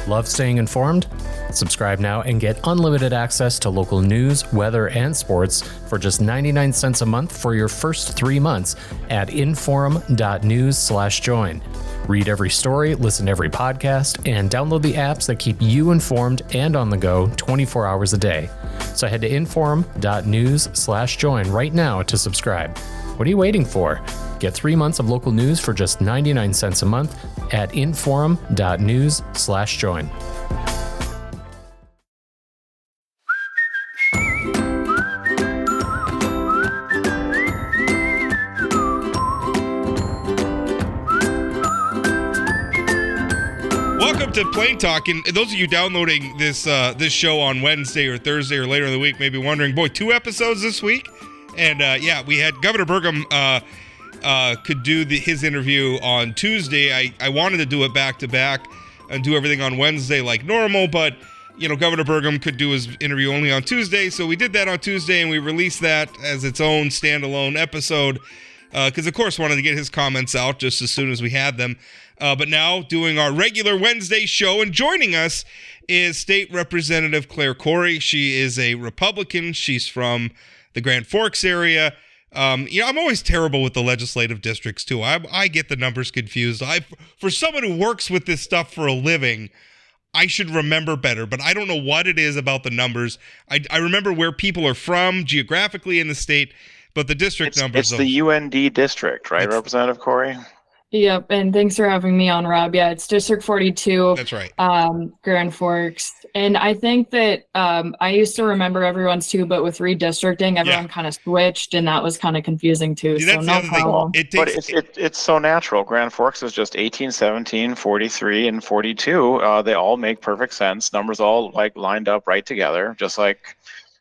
Love staying informed? Subscribe now and get unlimited access to local news, weather, and sports for just 99 cents a month for your first 3 months at inforum.news/join. Read every story, listen to every podcast, and download the apps that keep you informed and on the go 24 hours a day. So head to inforum.news/join right now to subscribe. What are you waiting for? Get 3 months of local news for just 99 cents a month at inforum.news/join. Welcome to Plain Talk, and those of you downloading this show on Wednesday or Thursday or later in the week may be wondering, boy, 2 episodes this week? And we had Governor Burgum could do his interview on Tuesday. I wanted to do it back-to-back and do everything on Wednesday like normal, but, Governor Burgum could do his interview only on Tuesday, so we did that on Tuesday, and we released that as its own standalone episode, because, of course, wanted to get his comments out just as soon as we had them. But now, doing our regular Wednesday show, and joining us is State Representative Cory. She is a Republican. She's from the Grand Forks area. I'm always terrible with the legislative districts, too. I get the numbers confused. For someone who works with this stuff for a living, I should remember better, but I don't know what it is about the numbers. I remember where people are from geographically in the state, but the district numbers... It's the UND district, right, Representative Cory? Yep, and thanks for having me on, Rob. Yeah, it's District 42. That's right. Grand Forks. And I think that I used to remember everyone's too, but with redistricting, everyone kind of switched, and that was kind of confusing too. Yeah, so no problem. But it's so natural. Grand Forks is just 18, 17, 43, and 42. They all make perfect sense. Numbers all lined up right together, just like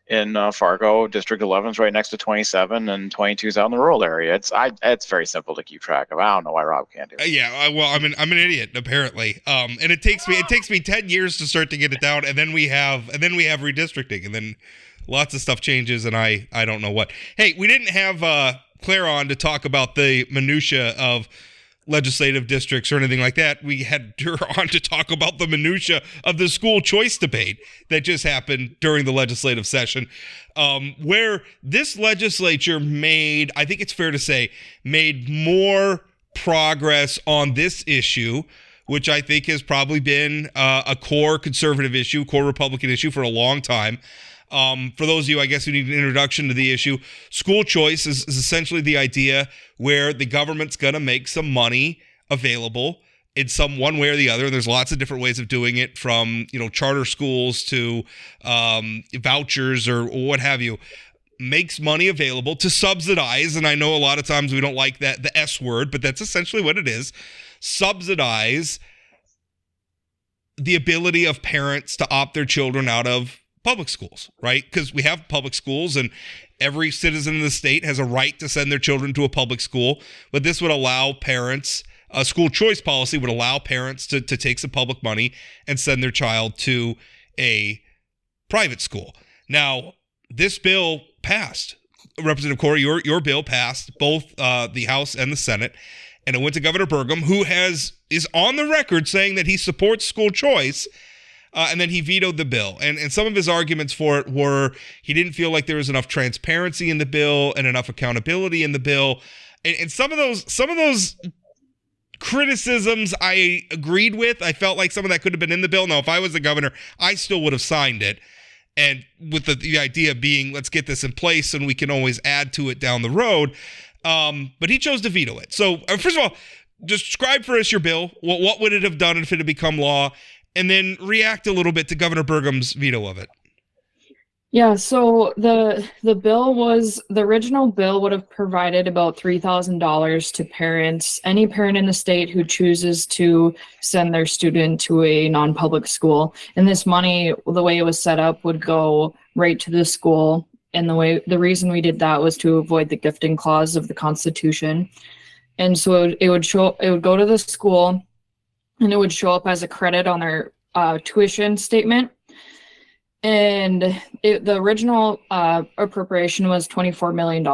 in Fargo. District 11 is right next to 27, and 22 is out in the rural area. It's very simple to keep track of. I don't know why Rob can't do it. I'm an idiot apparently. And it takes me 10 years to start to get it down, and then we have redistricting, and then lots of stuff changes, and I don't know what. Hey, we didn't have Claire on to talk about the minutia of legislative districts or anything like that. We had her on to talk about the minutia of the school choice debate that just happened during the legislative session, where this legislature I think it's fair to say, made more progress on this issue, which I think has probably been a core conservative issue, core Republican issue for a long time. For those of you, I guess, who need an introduction to the issue, school choice is essentially the idea where the government's going to make some money available in one way or the other. There's lots of different ways of doing it, from charter schools to vouchers or what have you. Makes money available to subsidize, and I know a lot of times we don't like the S word, but that's essentially what it is. Subsidize the ability of parents to opt their children out of public schools, right? Because we have public schools, and every citizen in the state has a right to send their children to a public school. But this would allow parents, a school choice policy would allow parents to take some public money and send their child to a private school. Now, this bill passed. Representative Cory, your bill passed both the House and the Senate, and it went to Governor Burgum, who is on the record saying that he supports school choice. And then he vetoed the bill. And some of his arguments for it were he didn't feel like there was enough transparency in the bill and enough accountability in the bill. And some of those criticisms I agreed with. I felt like some of that could have been in the bill. Now, if I was the governor, I still would have signed it. And with the idea being, let's get this in place and we can always add to it down the road. But he chose to veto it. So first of all, describe for us your bill. What would it have done if it had become law? And then react a little bit to Governor Burgum's veto of it. Yeah, so the original bill would have provided about $3,000 to parents, any parent in the state who chooses to send their student to a non-public school. And this money, the way it was set up, would go right to the school. And the reason we did that was to avoid the gifting clause of the Constitution. And so it would go to the school, and it would show up as a credit on their tuition statement. And the original appropriation was $24 million.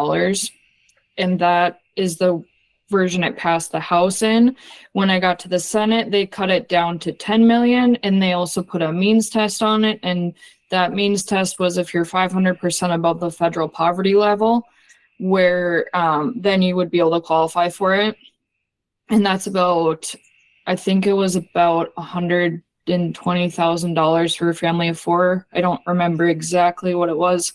And that is the version it passed the House in. When I got to the Senate, they cut it down to 10 million, and they also put a means test on it. And that means test was if you're 500% above the federal poverty level, where then you would be able to qualify for it. And that's about, I think it was about $120,000 for a family of four. I don't remember exactly what it was.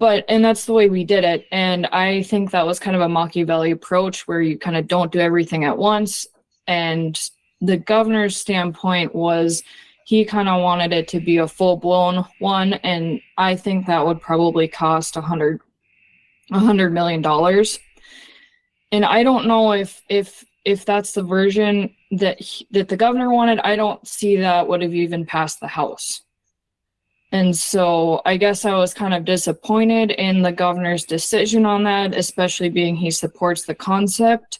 And that's the way we did it. And I think that was kind of a Machiavelli approach where you kind of don't do everything at once. And the governor's standpoint was he kind of wanted it to be a full-blown one. And I think that would probably cost $100 million. And I don't know if that's the version that the governor wanted. I don't see that would have even passed the House. And so I guess I was kind of disappointed in the governor's decision on that, especially being he supports the concept.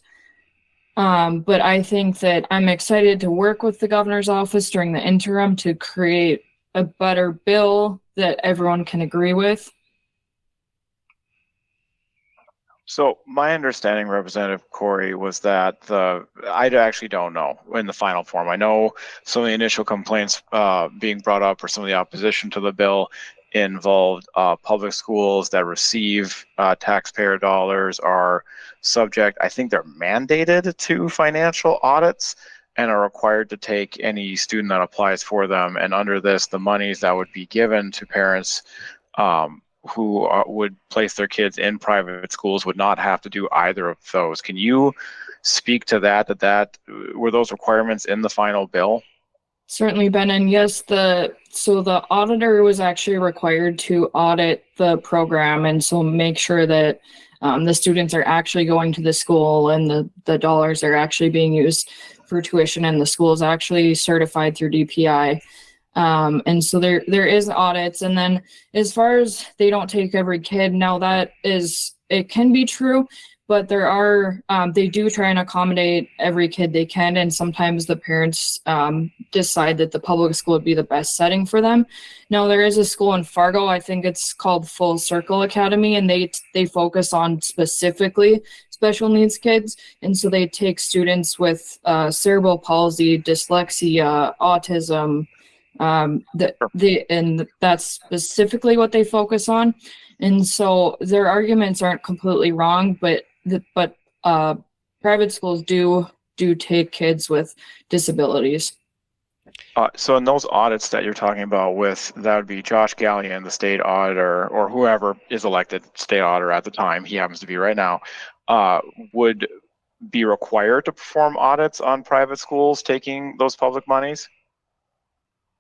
But I think that I'm excited to work with the governor's office during the interim to create a better bill that everyone can agree with. So my understanding, Representative Cory, was that I actually don't know in the final form. I know some of the initial complaints being brought up or some of the opposition to the bill involved public schools that receive taxpayer dollars are subject, I think they're mandated to financial audits and are required to take any student that applies for them. And under this, the monies that would be given to parents who would place their kids in private schools would not have to do either of those. Can you speak to that were those requirements in the final bill? Certainly, Ben. And yes, the auditor was actually required to audit the program and so make sure that the students are actually going to the school and the dollars are actually being used for tuition and the school is actually certified through DPI. And so there is audits. And then as far as they don't take every kid, now it can be true, but they do try and accommodate every kid they can. And sometimes the parents decide that the public school would be the best setting for them. Now there is a school in Fargo, I think it's called Full Circle Academy, and they focus on specifically special needs kids. And so they take students with cerebral palsy, dyslexia, autism, and that's specifically what they focus on. And so their arguments aren't completely wrong, but private schools do take kids with disabilities. So in those audits that you're talking about that would be Josh Gallion, the state auditor, or whoever is elected state auditor at the time, he happens to be right now, would be required to perform audits on private schools taking those public monies?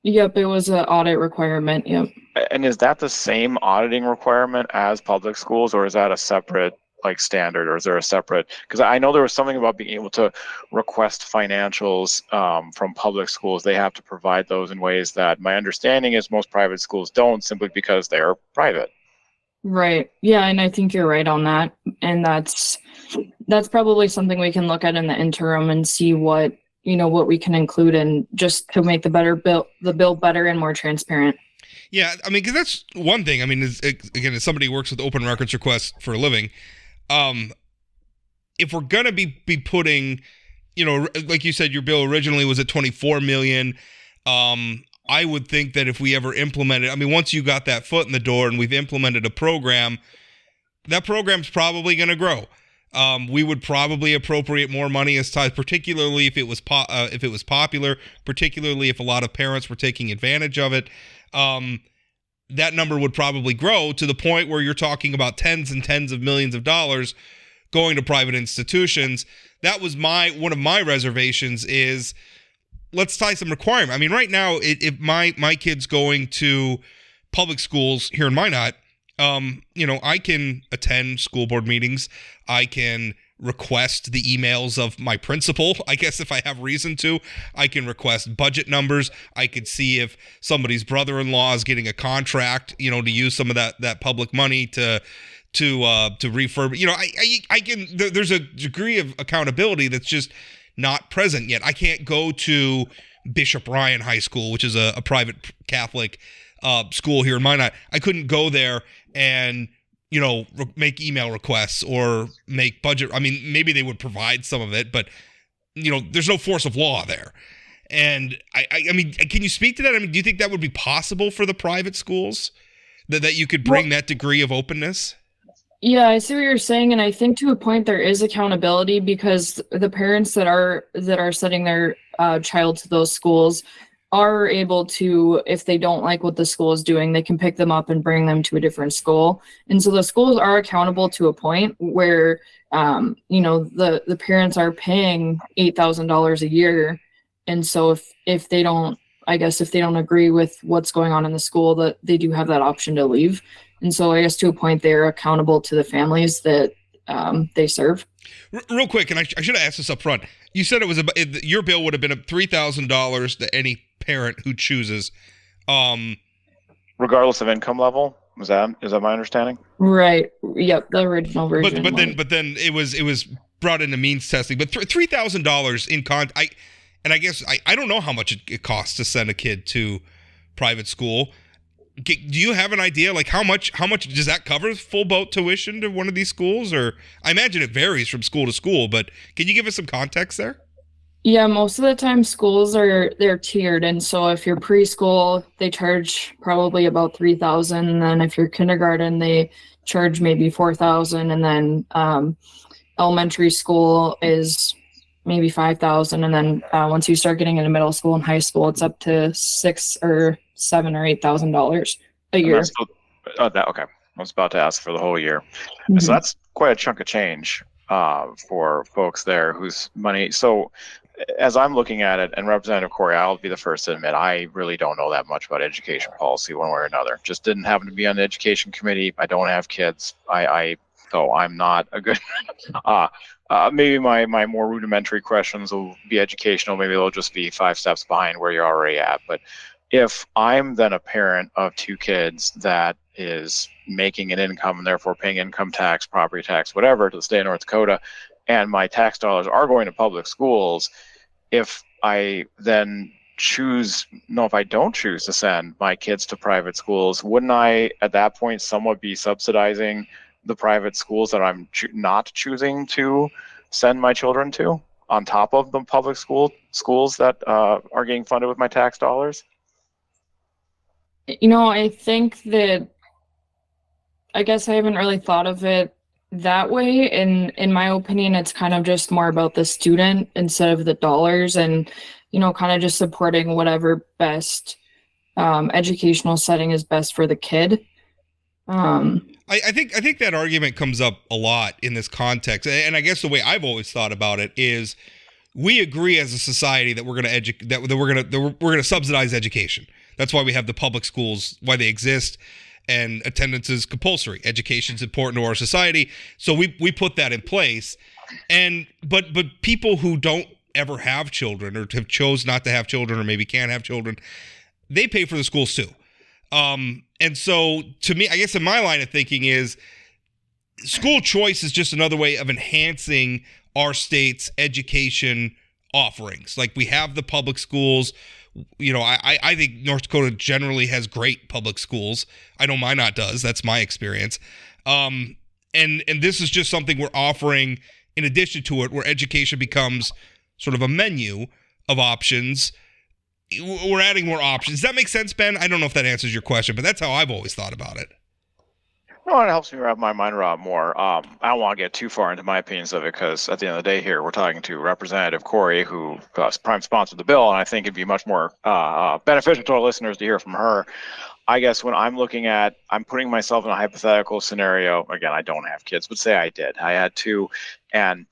Yep, it was an audit requirement, yep. And is that the same auditing requirement as public schools, or is that a separate standard, or is there a separate, because I know there was something about being able to request financials from public schools. They have to provide those in ways that my understanding is most private schools don't, simply because they're private. Right. Yeah, and I think you're right on that. And that's probably something we can look at in the interim and see what we can include in just to make the bill better and more transparent. Yeah, I mean, because that's one thing. I mean, as somebody who works with open records requests for a living, if we're gonna be putting, like you said, your bill originally was at 24 million. I would think that if we ever implemented, I mean, once you got that foot in the door and we've implemented a program, that program's probably going to grow. We would probably appropriate more money as time, particularly if it was popular, particularly if a lot of parents were taking advantage of it. That number would probably grow to the point where you're talking about tens and tens of millions of dollars going to private institutions. That was one of my reservations is let's tie some requirement. I mean, right now, if my kid's going to public schools here in Minot, I can attend school board meetings. I can request the emails of my principal. I guess if I have reason to, I can request budget numbers. I could see if somebody's brother-in-law is getting a contract, to use some of that public money to refurb. I can. There's a degree of accountability that's just not present yet. I can't go to Bishop Ryan High School, which is a private Catholic school here in Minot. I couldn't go there and make email requests or make budget. I mean, maybe they would provide some of it, but there's no force of law there. And I mean, can you speak to that? I mean, do you think that would be possible for the private schools that you could bring that degree of openness? Yeah, I see what you're saying, and I think to a point there is accountability because the parents that are sending their child to those schools are able to, if they don't like what the school is doing, they can pick them up and bring them to a different school. And so the schools are accountable to a point where, the parents are paying $8,000 a year. And so if they don't agree with what's going on in the school, that they do have that option to leave. And so I guess to a point, they're accountable to the families that they serve. Real quick, and I should have asked this up front. You said it was your bill would have been $3,000 to any parent who chooses, regardless of income level. Is that my understanding? Right. Yep. The original version. But then it was brought into means testing. But $3,000 in I guess I don't know how much it costs to send a kid to private school. Do you have an idea, like how much does that cover full boat tuition to one of these schools? Or I imagine it varies from school to school, but can you give us some context there? Yeah, most of the time schools they're tiered, and so if you're preschool, they charge probably about $3,000, and then if you're kindergarten, they charge maybe $4,000, and then elementary school is maybe $5,000, and then once you start getting into middle school and high school, it's up to $6,000 or $7,000 or $8,000 a year. Okay, I was about to ask for the whole year, Mhm. so that's quite a chunk of change for folks there whose money. So as I'm looking at it, and Representative Cory, I'll be the first to admit, I really don't know that much about education policy one way or another. Just didn't happen to be on the education committee. I don't have kids. So I'm not a good. Maybe my more rudimentary questions will be educational. Maybe they'll just be 5 steps behind where you're already at. But if I'm then a parent of 2 kids that is making an income and therefore paying income tax, property tax, whatever, to the state of North Dakota, and my tax dollars are going to public schools, if I then if I don't choose to send my kids to private schools, wouldn't I at that point somewhat be subsidizing the private schools that I'm not choosing to send my children to, on top of the public schools that are getting funded with my tax dollars? I think that, I guess I haven't really thought of it that way. In my opinion, it's kind of just more about the student instead of the dollars, and, kind of just supporting whatever best educational setting is best for the kid. I think that argument comes up a lot in this context, and I guess the way I've always thought about it is, we agree as a society that we're going to subsidize education. That's why we have the public schools, why they exist, and attendance is compulsory. Education is important to our society, so we put that in place. But people who don't ever have children, or have chose not to have children, or maybe can't have children, they pay for the schools too. And so to me, I guess in my line of thinking is, school choice is just another way of enhancing our state's education offerings. Like, we have the public schools. I think North Dakota generally has great public schools. I know Minot does. That's my experience. And this is just something we're offering in addition to it, where education becomes sort of a menu of options. We're adding more options. Does that make sense, Ben? I don't know if that answers your question, but that's how I've always thought about it. No, it helps me wrap my mind around more. I don't want to get too far into my opinions of it, because at the end of the day here, we're talking to Representative Cory, who prime sponsored the bill, and I think it'd be much more beneficial to our listeners to hear from her. I guess when I'm putting myself in a hypothetical scenario. Again, I don't have kids, but say I did. I had 2, and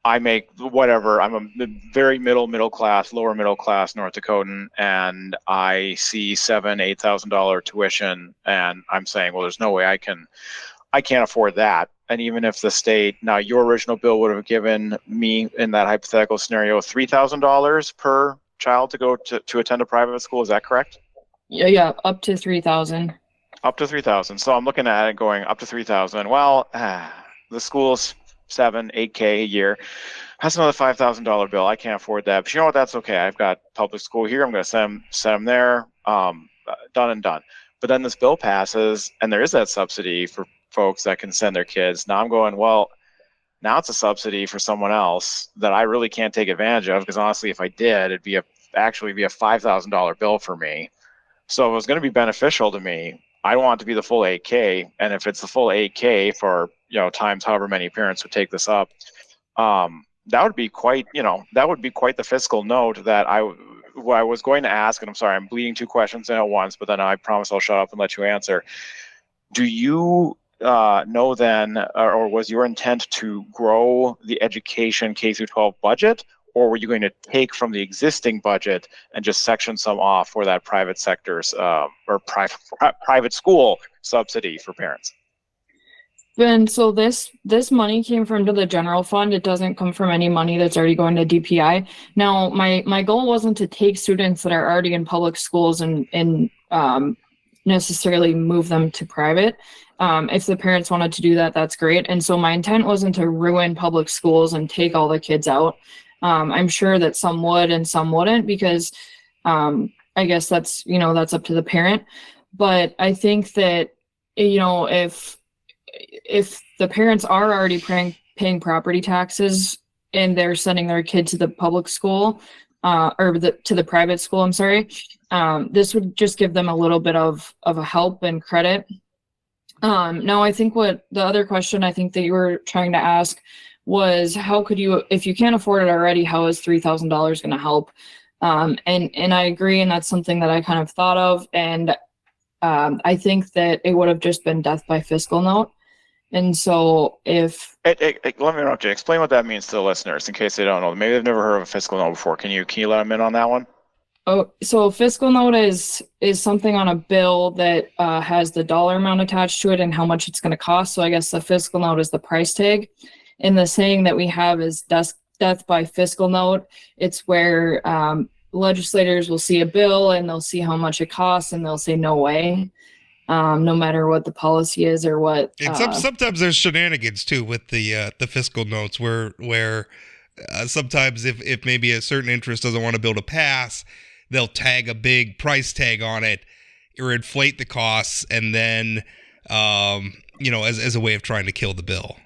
I make whatever. I'm a very middle class, lower middle class North Dakotan, and I see $8,000 tuition, and I'm saying, well, there's no way I can't afford that. And even if the state, now your original bill would have given me in that hypothetical scenario $3,000 per child to go to attend a private school. Is that correct? Yeah, up to $3,000. Up to $3,000. So I'm looking at it going up to $3,000. Well, the school's $8K a year. That's another $5,000 bill. I can't afford that. But you know what? That's okay. I've got public school here. I'm going to send them there. Done and done. But then this bill passes, and there is that subsidy for folks that can send their kids. Now I'm going, well, now it's a subsidy for someone else that I really can't take advantage of, because honestly, if I did, it'd be actually be a $5,000 bill for me. So if it was going to be beneficial to me, I want it to be the full 8K. And if it's the full 8K for, times however many parents would take this up, that would be quite the fiscal note that I was going to ask. And I'm sorry, I'm bleeding two questions in at once, but then I promise I'll shut up and let you answer. Do you know then, or was your intent to grow the education K through 12 budget, or were you going to take from the existing budget and just section some off for that private sector's or private school subsidy for parents? And so this money came from the general fund. It doesn't come from any money that's already going to DPI. Now, my goal wasn't to take students that are already in public schools and necessarily move them to private. If the parents wanted to do that, that's great. And so my intent wasn't to ruin public schools and take all the kids out. I'm sure that some would and some wouldn't, because I guess that's up to the parent. But I think that, if the parents are already paying property taxes and they're sending their kid to the public school, to the private school, I'm sorry, this would just give them a little bit of a help and credit. Now, I think what the other question I think that you were trying to ask was, how could you, if you can't afford it already, how is $3,000 going to help? And I agree, and that's something that I kind of thought of, and I think that it would have just been death by fiscal note. And so if... let me interrupt you. Explain what that means to the listeners in case they don't know. Maybe they've never heard of a fiscal note before. Can you let them in on that one? Oh, so a fiscal note is something on a bill that has the dollar amount attached to it and how much it's going to cost. So I guess the fiscal note is the price tag. And the saying that we have is death by fiscal note. It's where legislators will see a bill and they'll see how much it costs and they'll say no way. No matter what the policy is or what. And sometimes there's shenanigans too with the fiscal notes where sometimes if maybe a certain interest doesn't want a bill to pass, they'll tag a big price tag on it or inflate the costs, and then as a way of trying to kill the bill.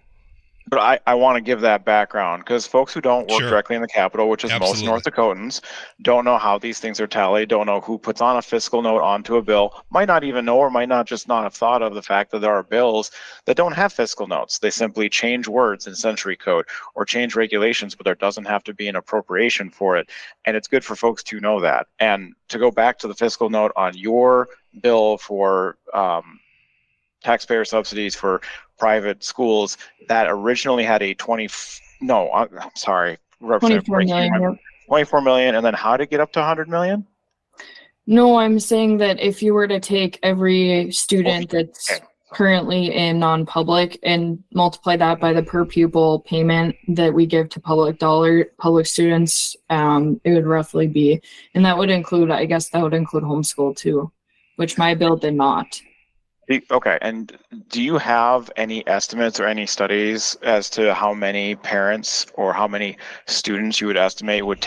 But I want to give that background, because folks who don't work directly in the Capitol, which is Absolutely. most North Dakotans, don't know how these things are tallied, don't know who puts on a fiscal note onto a bill, might not even know or might not have thought of the fact that there are bills that don't have fiscal notes. They simply change words in century code or change regulations, but there doesn't have to be an appropriation for it. And it's good for folks to know that. And to go back to the fiscal note on your bill for taxpayer subsidies for private schools, that originally had a 24 million. 24 million, and then how to get up to 100 million? No, I'm saying that if you were to take every student that's currently in non-public and multiply that by the per pupil payment that we give to public students, it would roughly be, and that would include homeschool too, which my bill did not. Okay, and do you have any estimates or any studies as to how many parents or how many students you would estimate would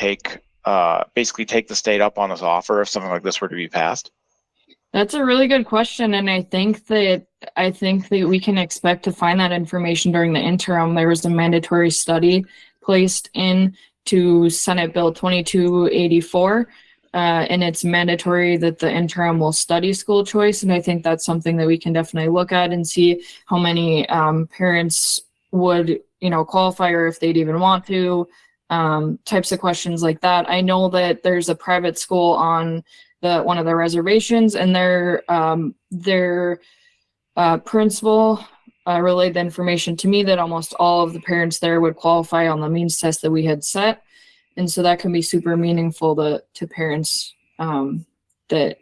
basically take the state up on this offer if something like this were to be passed? That's a really good question, and I think that we can expect to find that information during the interim. There was a mandatory study placed into Senate Bill 2284. And it's mandatory that the interim will study school choice. And I think that's something that we can definitely look at and see how many parents would, qualify, or if they'd even want to, types of questions like that. I know that there's a private school on one of the reservations, and their principal relayed the information to me that almost all of the parents there would qualify on the means test that we had set. And so that can be super meaningful to parents that,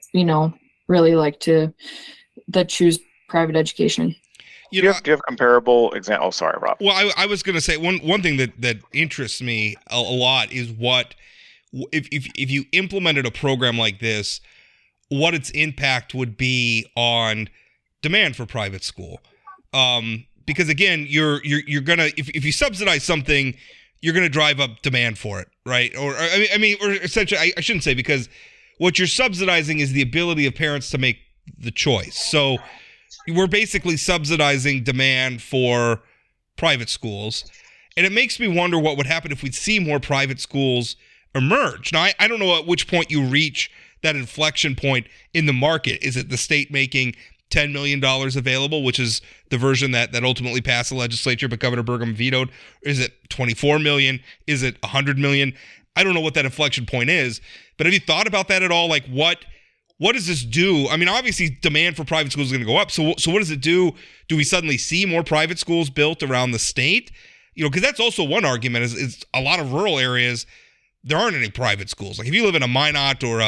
really like that choose private education. Do you have comparable example? Oh, sorry, Rob. Well, I was going to say one thing that interests me a lot is if you implemented a program like this, what its impact would be on demand for private school. Because again, you're gonna if you subsidize something, you're going to drive up demand for it, right? Or essentially, I shouldn't say, because what you're subsidizing is the ability of parents to make the choice. So we're basically subsidizing demand for private schools. And it makes me wonder what would happen if we'd see more private schools emerge. Now, I don't know at which point you reach that inflection point in the market. Is it the state making $10 million available, which is the version that ultimately passed the legislature, but Governor Burgum vetoed? Is it 24 million? Is it 100 million? I don't know what that inflection point is, but have you thought about that at all? Like, what does this do? I mean, obviously demand for private schools is going to go up. So what does it do? Do we suddenly see more private schools built around the state? Because that's also one argument is a lot of rural areas, there aren't any private schools. Like if you live in a Minot or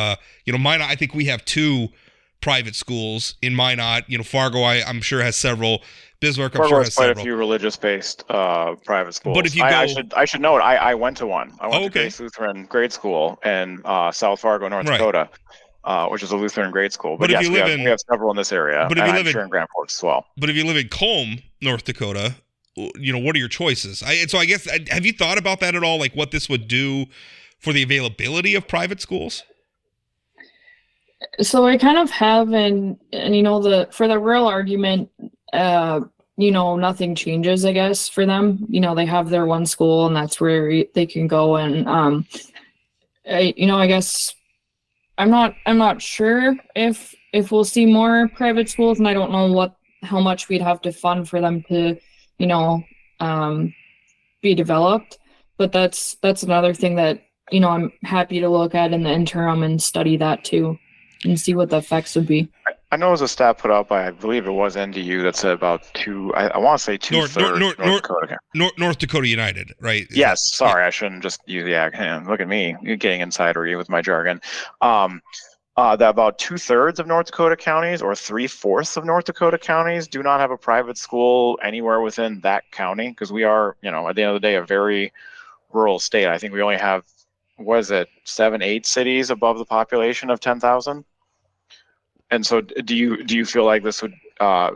Minot, I think we have 2 private schools in Minot. Fargo, I'm sure has several. Bismarck, I'm sure has quite several. a few religious-based private schools. But if you I should note, I went to one. I went to okay. Grace Lutheran Grade School in South Fargo, North Dakota, which is a Lutheran grade school. But yes, we have several in this area. But if you live in Grand Forks as well. But if you live in Colm, North Dakota, what are your choices? So I guess, have you thought about that at all? Like what this would do for the availability of private schools? So I kind of have, and for the rural argument, nothing changes, I guess, for them. They have their one school and that's where they can go. And, I guess I'm not sure if we'll see more private schools, and I don't know how much we'd have to fund for them to, be developed. But that's another thing that, I'm happy to look at in the interim and study that too and see what the effects would be. I know it was a stat put up by, I believe it was NDU, that said about I want to say 2/3 North Dakota. North Dakota United, right? Yes, sorry, I shouldn't just use the acronym. Look at me, you're getting insidery with my jargon. That about 2/3 of North Dakota counties or 3/4 of North Dakota counties do not have a private school anywhere within that county, because we are, at the end of the day, a very rural state. I think we only have, 7, 8 cities above the population of 10,000. And so do you feel like this would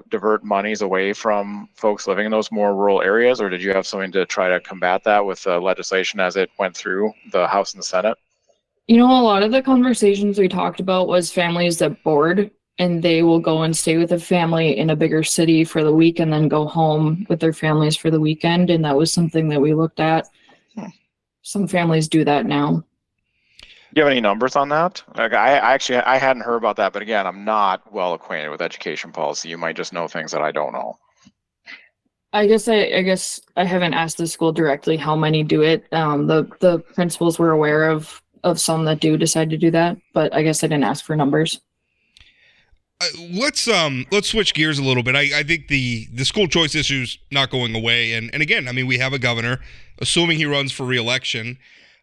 divert monies away from folks living in those more rural areas, or did you have something to try to combat that with legislation as it went through the House and the Senate? A lot of the conversations we talked about was families that board, and they will go and stay with a family in a bigger city for the week and then go home with their families for the weekend. And that was something that we looked at. Some families do that now. Do you have any numbers on that? Like I hadn't heard about that, but again, I'm not well acquainted with education policy. You might just know things that I don't know. I guess I haven't asked the school directly how many do it. The principals were aware of some that do decide to do that, but I guess I didn't ask for numbers. Let's switch gears a little bit. I think the school choice issue's not going away, and again, I mean, we have a governor, assuming he runs for re-election.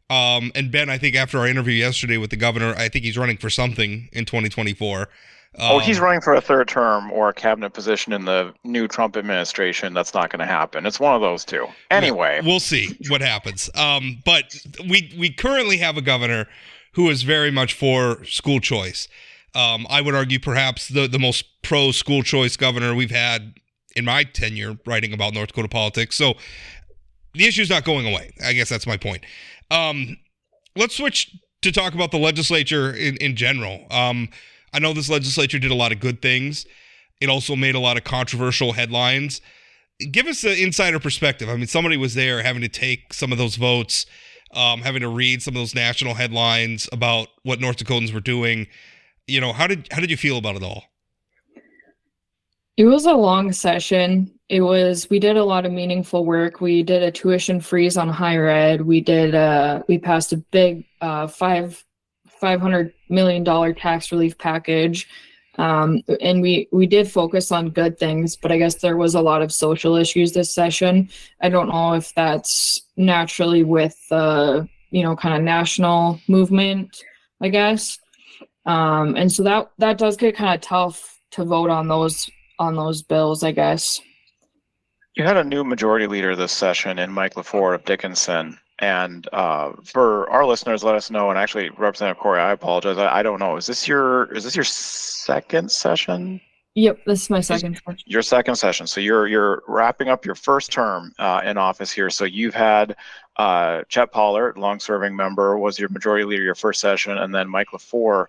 And Ben, I think after our interview yesterday with the governor, I think he's running for something in 2024. He's running for a 3rd term or a cabinet position in the new Trump administration. That's not going to happen. It's one of those two. Anyway, we'll see what happens. But we currently have a governor who is very much for school choice. I would argue perhaps the most pro school choice governor we've had in my tenure writing about North Dakota politics. So the issue's not going away. I guess that's my point. Let's switch to talk about the legislature in general. I know this legislature did a lot of good things. It also made a lot of controversial headlines. Give us an insider perspective. I mean, somebody was there having to take some of those votes, having to read some of those national headlines about what North Dakotans were doing. How did you feel about it all? It was a long session. We did a lot of meaningful work. We did a tuition freeze on higher ed. We passed a big $500 million tax relief package. And we did focus on good things, but I guess there was a lot of social issues this session. I don't know if that's naturally with the, kind of national movement, I guess. And so that does get kind of tough to vote on those bills, I guess. You had a new majority leader this session in Mike LaFleur of Dickinson. And for our listeners, let us know. And actually, Representative Cory, I apologize. I don't know. Is this your second session? Yep, this is my second session. Your second session. So you're wrapping up your first term in office here. So you've had Chet Pollard, long-serving member, was your majority leader your first session, and then Mike LaFleur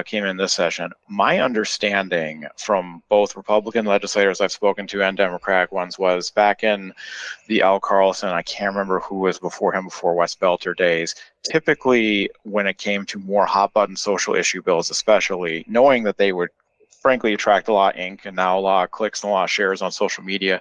came in this session. My understanding from both Republican legislators I've spoken to and Democratic ones was back in the Al Carlson, I can't remember who was before him, before Wes Belter days, typically when it came to more hot button social issue bills, especially, knowing that they would frankly attract a lot of ink and now a lot of clicks and a lot of shares on social media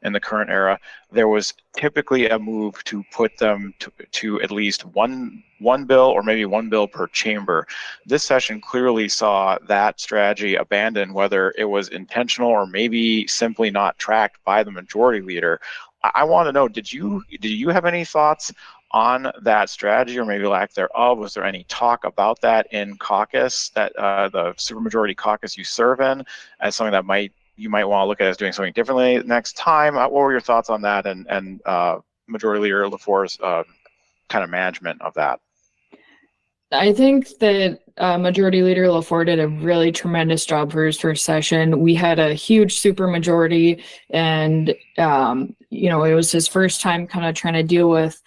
in the current era, there was typically a move to put them to at least one bill or maybe one bill per chamber. This session clearly saw that strategy abandoned, whether it was intentional or maybe simply not tracked by the majority leader. I want to know, did you have any thoughts on that strategy, or maybe lack thereof? Was there any talk about that in caucus, that the supermajority caucus you serve in, as something that you might want to look at as doing something differently next time? What were your thoughts on that, and Majority Leader LaFour's kind of management of that? I think that Majority Leader LaFour did a really tremendous job for his first session. We had a huge supermajority, and it was his first time kind of trying to deal with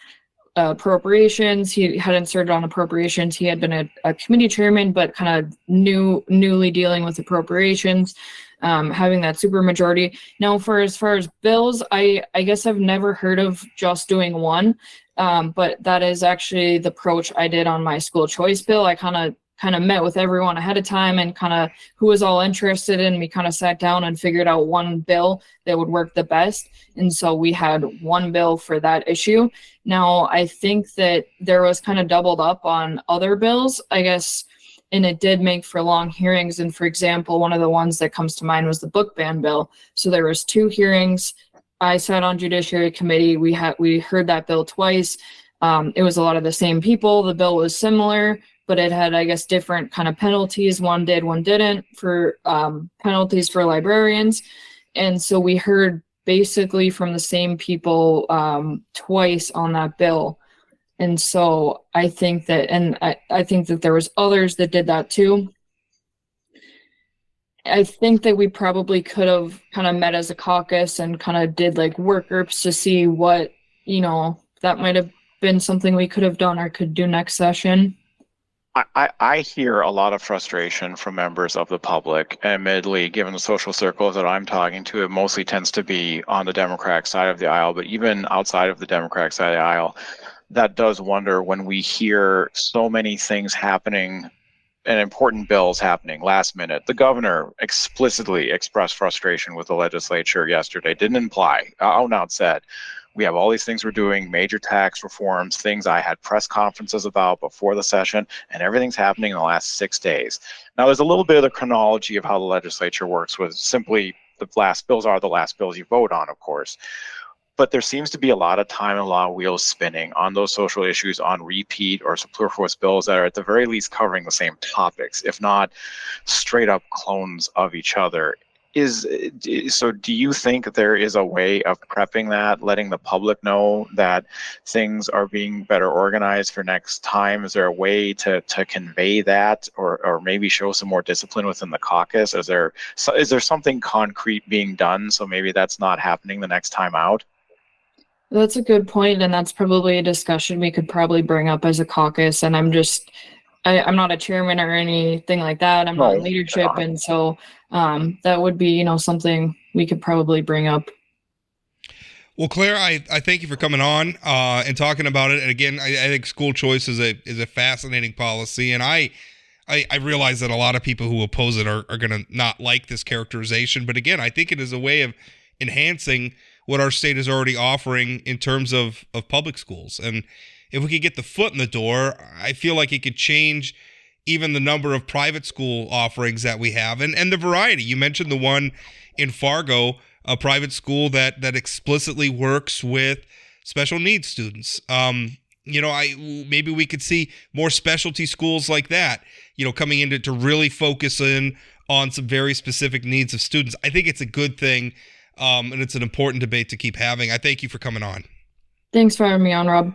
appropriations. He hadn't started on appropriations. He had been a committee chairman, but kind of newly dealing with appropriations, having that supermajority. Now, for as far as bills, I guess I've never heard of just doing one, but that is actually the approach I did on my school choice bill. I kind of met with everyone ahead of time and kind of who was all interested in. We kind of sat down and figured out one bill that would work the best. And so we had one bill for that issue. Now, I think that there was kind of doubled up on other bills, I guess, and it did make for long hearings. And for example, one of the ones that comes to mind was the book ban bill. So there was 2 hearings. I sat on Judiciary Committee. We heard that bill twice. It was a lot of the same people. The bill was similar, but it had, I guess, different kind of penalties. One did, one didn't, for penalties for librarians. And so we heard basically from the same people twice on that bill. And so I think that, and I think that there was others that did that too. I think that we probably could have kind of met as a caucus and kind of did like work groups to see what, that might have been something we could have done or could do next session. I hear a lot of frustration from members of the public. Admittedly, given the social circles that I'm talking to, it mostly tends to be on the Democratic side of the aisle, but even outside of the Democratic side of the aisle, that does wonder when we hear so many things happening and important bills happening last minute. The governor explicitly expressed frustration with the legislature yesterday, didn't imply, out and out said, we have all these things we're doing, major tax reforms, things I had press conferences about before the session, and everything's happening in the last 6 days. Now, there's a little bit of the chronology of how the legislature works, with simply the last bills are the last bills you vote on, of course. But there seems to be a lot of time and a lot of wheels spinning on those social issues, on repeat or superfluous bills that are at the very least covering the same topics, if not straight up clones of each other. So do you think there is a way of prepping that, letting the public know that things are being better organized for next time? Is there a way to convey that, or maybe show some more discipline within the caucus? Is there something concrete being done so maybe that's not happening the next time out? That's a good point, and that's probably a discussion we could probably bring up as a caucus. And I'm not a chairman or anything like that. I'm not in leadership, and so that would be, something we could probably bring up. Well, Claire, I thank you for coming on and talking about it. And again, I think school choice is a fascinating policy, and I realize that a lot of people who oppose it are going to not like this characterization. But again, I think it is a way of enhancing what our state is already offering in terms of public schools. And if we could get the foot in the door, I feel like it could change even the number of private school offerings that we have and the variety. You mentioned the one in Fargo, a private school that explicitly works with special needs students. Maybe we could see more specialty schools like that, coming in to really focus in on some very specific needs of students. I think it's a good thing. And it's an important debate to keep having. I thank you for coming on. Thanks for having me on, Rob.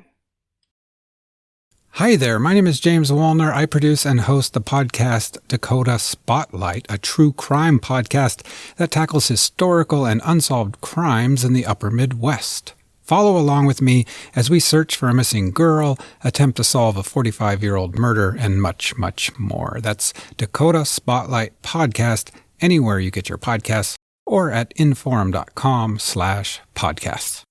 Hi there, my name is James Wallner. I produce and host the podcast Dakota Spotlight, a true crime podcast that tackles historical and unsolved crimes in the upper Midwest. Follow along with me as we search for a missing girl, attempt to solve a 45-year-old murder, and much, much more. That's Dakota Spotlight Podcast, anywhere you get your podcasts, or at inforum.com/podcasts.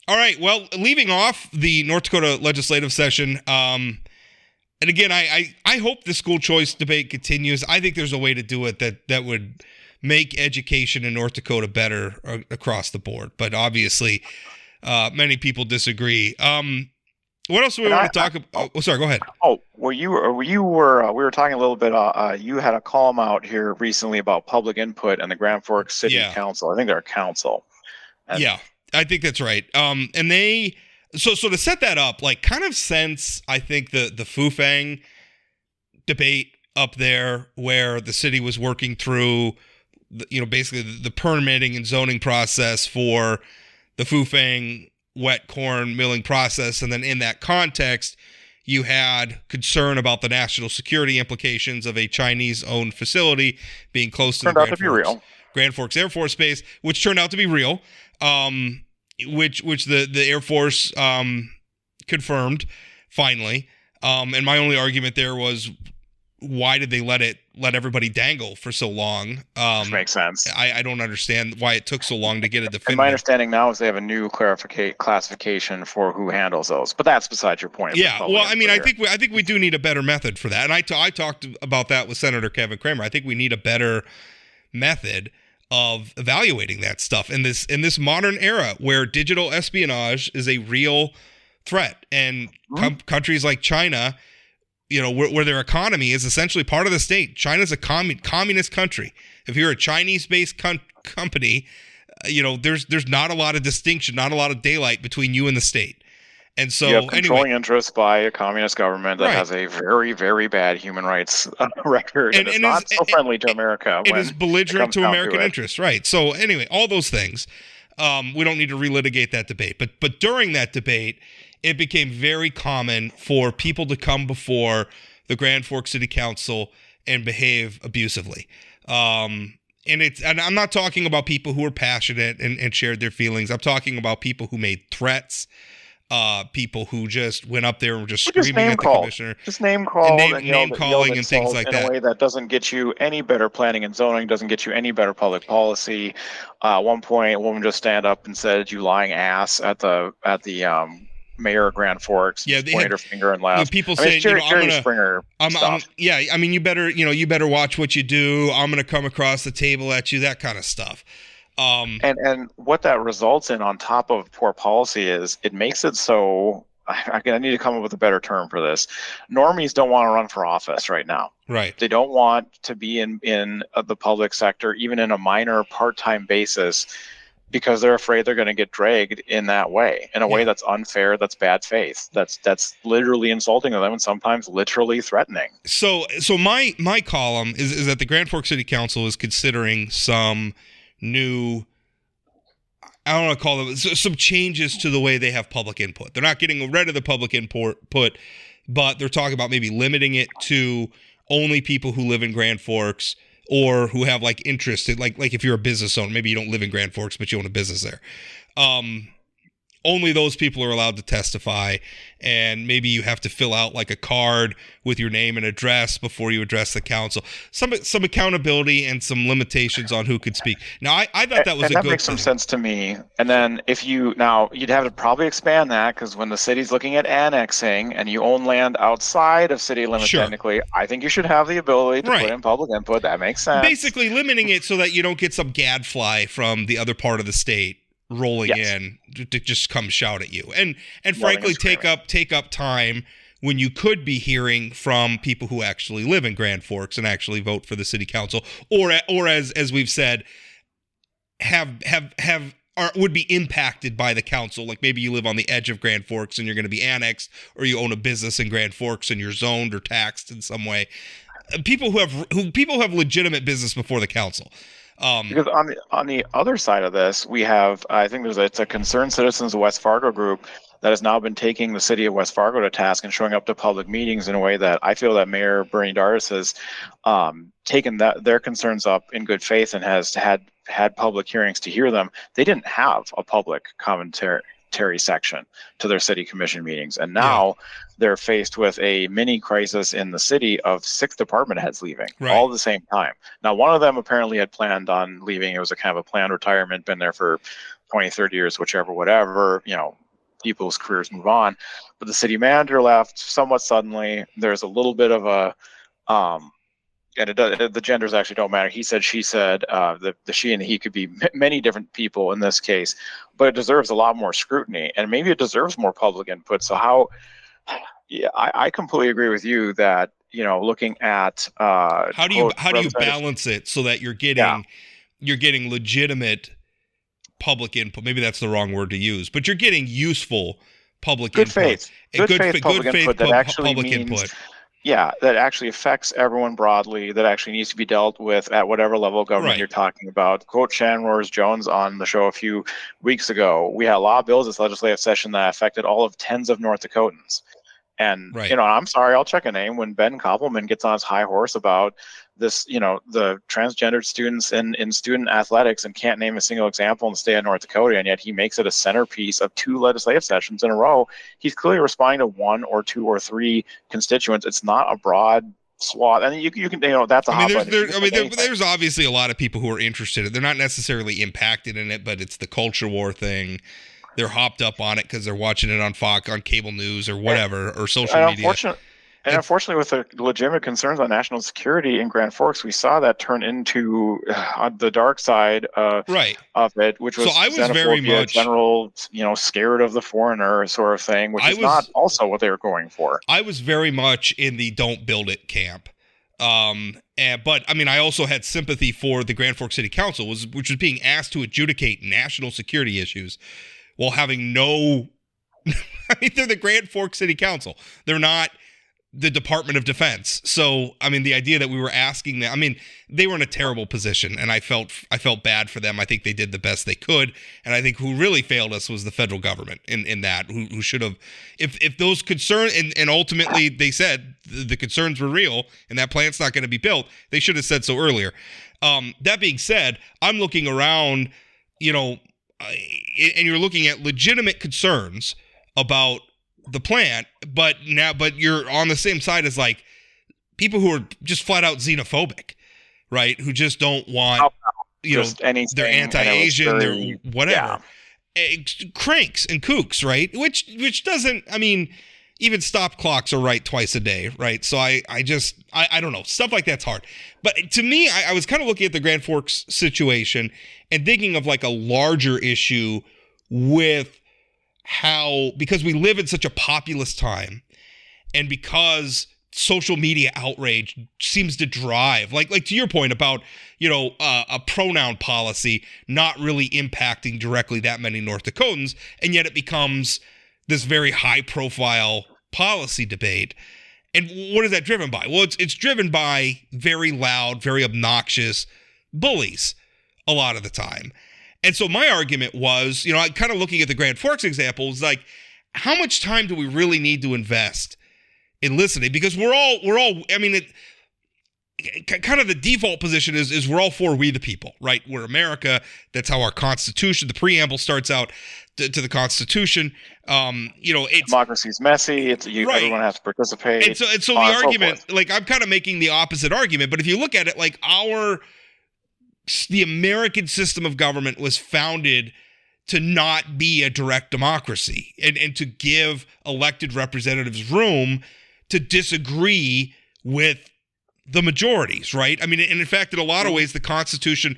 All right. Well, leaving off the North Dakota legislative session, and again, I hope the school choice debate continues. I think there's a way to do it that would make education in North Dakota better across the board. But obviously, many people disagree. What else do we want to talk about? Oh, sorry, go ahead. Oh, we were talking a little bit. You had a column out here recently about public input and the Grand Forks City Council. I think they're a council. Yeah, I think that's right. And they so to set that up, like kind of since I think the Fufang debate up there, where the city was working through, basically the permitting and zoning process for the Fufang wet corn milling process. And then in that context, you had concern about the national security implications of a Chinese-owned facility being close to the Grand Forks Air Force Base, which turned out to be real, which the Air Force confirmed finally. And my only argument there was, why did they let everybody dangle for so long? Which makes sense. I don't understand why it took so long to get a definitive. And my understanding now is they have a new classification for who handles those, but that's beside your point. Yeah, well, I mean, I think we do need a better method for that, and I talked about that with Senator Kevin Kramer. I think we need a better method of evaluating that stuff in this modern era where digital espionage is a real threat, and countries like China, where their economy is essentially part of the state. China's a communist country. If you're a Chinese-based company, there's not a lot of distinction, not a lot of daylight between you and the state. And so, you have controlling interests by a communist government that has a very, very bad human rights record, and it's not so friendly to America. It is belligerent to American interests, right? So anyway, all those things, we don't need to relitigate that debate. But during that debate, it became very common for people to come before the Grand Forks City Council and behave abusively. And I'm not talking about people who were passionate and shared their feelings. I'm talking about people who made threats, people who just went up there and were just screaming at the commissioner. Just name calling and things like that. In a way that doesn't get you any better planning and zoning, doesn't get you any better public policy. At one point, a woman just stand up and said, "You lying ass," at the mayor of Grand Forks. Yeah, they pointed her finger and laughed. People saying, Jerry Springer stuff. you better watch what you do. I'm going to come across the table at you, that kind of stuff. And what that results in, on top of poor policy, is it makes it so, I need to come up with a better term for this. Normies don't want to run for office right now. Right. They don't want to be in the public sector, even in a minor part-time basis, because they're afraid they're going to get dragged in that way, in a way that's unfair, that's bad faith, that's literally insulting them, and sometimes literally threatening. So my column is that the Grand Forks City Council is considering some new, I don't want to call them, some changes to the way they have public input. They're not getting rid of the public input, but they're talking about maybe limiting it to only people who live in Grand Forks, or who have interest in, like if you're a business owner, maybe you don't live in Grand Forks, but you own a business there. Only those people are allowed to testify, and maybe you have to fill out a card with your name and address before you address the council. Some accountability and some limitations on who could speak. Now, I thought that was that makes some sense to me. And then you'd have to probably expand that, because when the city's looking at annexing and you own land outside of city limits, technically, I think you should have the ability to put in public input. That makes sense. Basically limiting it so that you don't get some gadfly from the other part of the state rolling in to just come shout at you, and frankly take up time when you could be hearing from people who actually live in Grand Forks and actually vote for the city council, or as we've said, would be impacted by the council. Like maybe you live on the edge of Grand Forks and you're going to be annexed, or you own a business in Grand Forks and you're zoned or taxed in some way. People who have legitimate business before the council. Because on the other side of this, we have, I think it's a Concerned Citizens of West Fargo group that has now been taking the city of West Fargo to task and showing up to public meetings in a way that I feel that Mayor Bernie Dartis has taken their concerns up in good faith and has had had public hearings to hear them, they didn't have a public commentary section to their city commission meetings. And now they're faced with a mini crisis in the city of 6 department heads leaving all at the same time. Now, one of them apparently had planned on leaving. It was a kind of a planned retirement, been there for 20, 30 years, whichever, whatever, people's careers move on. But the city manager left somewhat suddenly. There's a little bit of a, and the genders actually don't matter. He said, she said, the she and he could be many different people in this case, but it deserves a lot more scrutiny, and maybe it deserves more public input. So I completely agree with you that, looking at how do you balance it so that you're getting legitimate public input? Maybe that's the wrong word to use, but you're getting useful public good input. Faith. Good faith public input that actually public means, input. Yeah, that actually affects everyone broadly, that actually needs to be dealt with at whatever level of government you're talking about. Quote Shannon Jones on the show a few weeks ago, we had a lot of bills this legislative session that affected all of tens of North Dakotans. And, I'm sorry, I'll check a name when Ben Koppelman gets on his high horse about this, the transgendered students in student athletics and can't name a single example in the state of North Dakota, and yet he makes it a centerpiece of 2 legislative sessions in a row. He's clearly responding to 1 or 2 or 3 constituents. It's not a broad swath. And you can, that's a hot button. There's obviously a lot of people who are interested. They're not necessarily impacted in it, but it's the culture war thing. They're hopped up on it because they're watching it on Fox, on cable news or whatever, or social media. Unfortunately, with the legitimate concerns on national security in Grand Forks, we saw that turn into the dark side of it, which was I was very much general, scared of the foreigner sort of thing, which is not also what they were going for. I was very much in the don't build it camp. But I mean, I also had sympathy for the Grand Forks City Council, which was being asked to adjudicate national security issues while having no. I mean, they're the Grand Forks City Council. They're not the Department of Defense. So, I mean, the idea that we were asking them, I mean, they were in a terrible position, and I felt bad for them. I think they did the best they could, and I think who really failed us was the federal government in that, who should have, if those concerns, and ultimately they said the concerns were real, and that plant's not going to be built, they should have said so earlier. That being said, I'm looking around, and you're looking at legitimate concerns about the plant, but you're on the same side as like people who are just flat out xenophobic, right? Who just don't want, anything, they're anti-Asian, they're whatever. Yeah. Cranks and kooks, right? Which doesn't, I mean, even stop clocks are right twice a day, right? So I don't know. Stuff like that's hard. But to me, I was kind of looking at the Grand Forks situation and thinking of like a larger issue with how, because we live in such a populist time, and because social media outrage seems to drive, like to your point about, a pronoun policy not really impacting directly that many North Dakotans, and yet it becomes this very high profile policy debate. And what is that driven by? Well, it's driven by very loud, very obnoxious bullies a lot of the time. And so my argument was, I kind of looking at the Grand Forks example, is like, how much time do we really need to invest in listening? Because we're all, I mean, kind of the default position is we're all for we the people, right? We're America. That's how our Constitution, the preamble starts out to the Constitution. It's democracy's messy. Everyone has to participate. And so the argument, like, I'm kind of making the opposite argument, but if you look at it, like the American system of government was founded to not be a direct democracy and to give elected representatives room to disagree with the majorities, right? I mean, and in fact, in a lot of ways, the Constitution